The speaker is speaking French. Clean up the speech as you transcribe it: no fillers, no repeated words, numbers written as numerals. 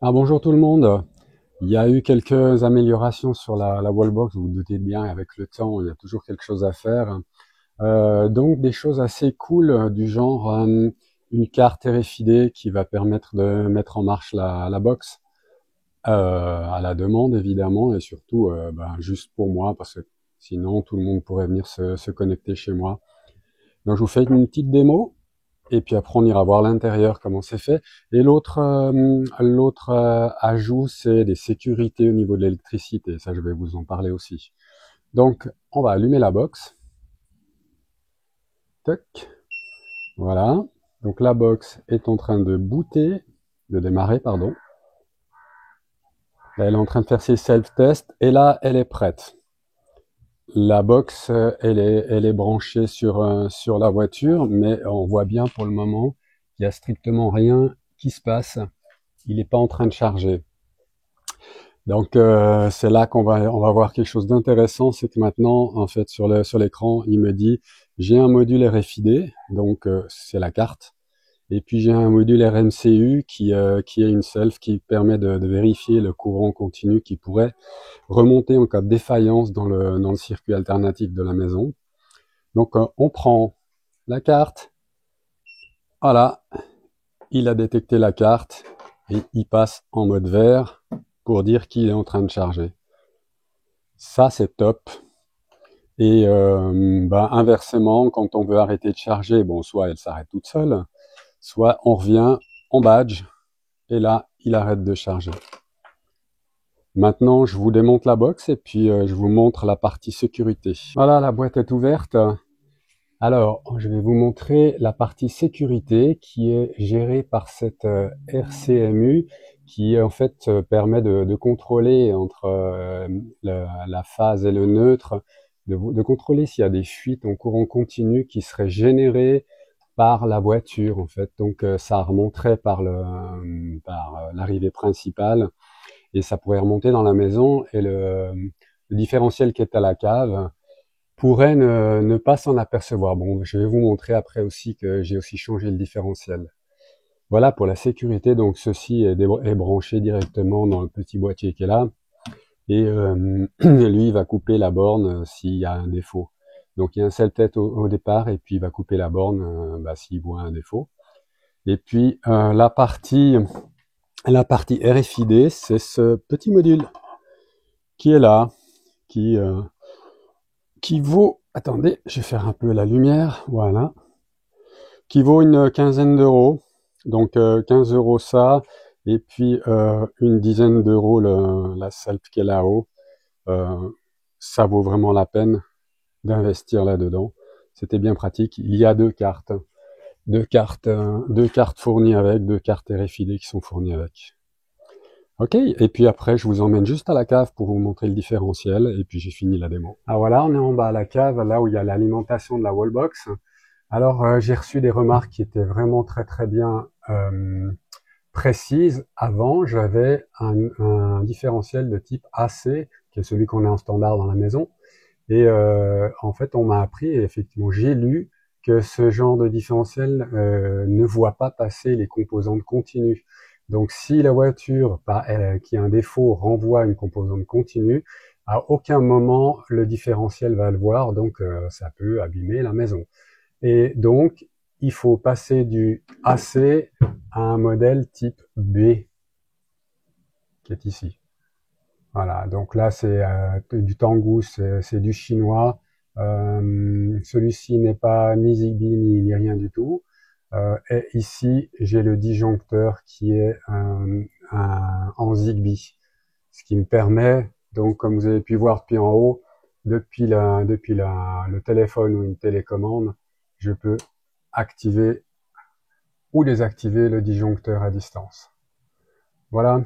Bonjour tout le monde. Il y a eu quelques améliorations sur la wallbox, vous vous doutez bien, avec le temps, il y a toujours quelque chose à faire. Donc des choses assez cool du genre une carte RFID qui va permettre de mettre en marche la box à la demande évidemment et surtout juste pour moi parce que sinon tout le monde pourrait venir se connecter chez moi. Donc je vous fais une petite démo. Et puis après, on ira voir l'intérieur, comment c'est fait. Et l'autre ajout, c'est des sécurités au niveau de l'électricité. Ça, je vais vous en parler aussi. Donc, on va allumer la box. Toc. Voilà. Donc, la box est en train de booter, de démarrer, pardon. Là, elle est en train de faire ses self-tests. Et là, elle est prête. La box, elle est branchée sur la voiture, mais on voit bien pour le moment qu'il n'y a strictement rien qui se passe. Il n'est pas en train de charger. Donc c'est là qu'on va voir quelque chose d'intéressant, c'est que maintenant en fait sur l'écran il me dit j'ai un module RFID, donc c'est la carte, et puis j'ai un module RMCU qui est une self qui permet de vérifier le courant continu qui pourrait remonter en cas de défaillance dans le circuit alternatif de la maison. Donc on prend la carte, voilà, il a détecté la carte et il passe en mode vert pour dire qu'il est en train de charger. Ça, c'est top. Et inversement, quand on veut arrêter de charger, bon, soit elle s'arrête toute seule, soit on revient, on badge, et là, il arrête de charger. Maintenant, je vous démonte la box et puis je vous montre la partie sécurité. Voilà, la boîte est ouverte. Alors, je vais vous montrer la partie sécurité qui est gérée par cette RCMU qui en fait permet de contrôler entre la phase et le neutre, de contrôler s'il y a des fuites en courant continu qui seraient générées par la voiture en fait. Donc ça remonterait par l'arrivée principale et ça pourrait remonter dans la maison et le différentiel qui est à la cave pourrait ne pas s'en apercevoir. Bon, je vais vous montrer après aussi que j'ai aussi changé le différentiel. Voilà pour la sécurité, donc ceci est branché directement dans le petit boîtier qui est là. Et lui, il va couper la borne s'il y a un défaut. Donc il y a un seul tête au départ et puis il va couper la borne s'il voit un défaut. Et puis la partie RFID, c'est ce petit module qui est là, qui, euh, qui vaut, attendez, je vais faire un peu la lumière, voilà, qui vaut une quinzaine d'euros. Donc 15 euros ça, et puis une dizaine d'euros la self qui est là-haut. Euh, Ça vaut vraiment la peine d'investir là-dedans. C'était bien pratique. Il y a deux cartes fournies avec, deux cartes RFID qui sont fournies avec. Ok, et puis après, je vous emmène juste à la cave pour vous montrer le différentiel, et puis j'ai fini la démo. Ah voilà, on est en bas à la cave, là où il y a l'alimentation de la wallbox. Alors, j'ai reçu des remarques qui étaient vraiment très très bien précises. Avant, j'avais un différentiel de type AC, qui est celui qu'on a en standard dans la maison. Et en fait, on m'a appris, et effectivement, j'ai lu que ce genre de différentiel ne voit pas passer les composantes continues. Donc, si la voiture qui a un défaut renvoie une composante continue, à aucun moment le différentiel va le voir, donc ça peut abîmer la maison. Et donc, il faut passer du AC à un modèle type B, qui est ici. Voilà, donc là c'est du Tangoose, c'est du chinois. Celui-ci n'est pas ni Zigbee ni rien du tout. Et ici j'ai le disjoncteur qui est en Zigbee, ce qui me permet, donc comme vous avez pu voir depuis en haut, depuis le téléphone ou une télécommande, je peux activer ou désactiver le disjoncteur à distance. Voilà.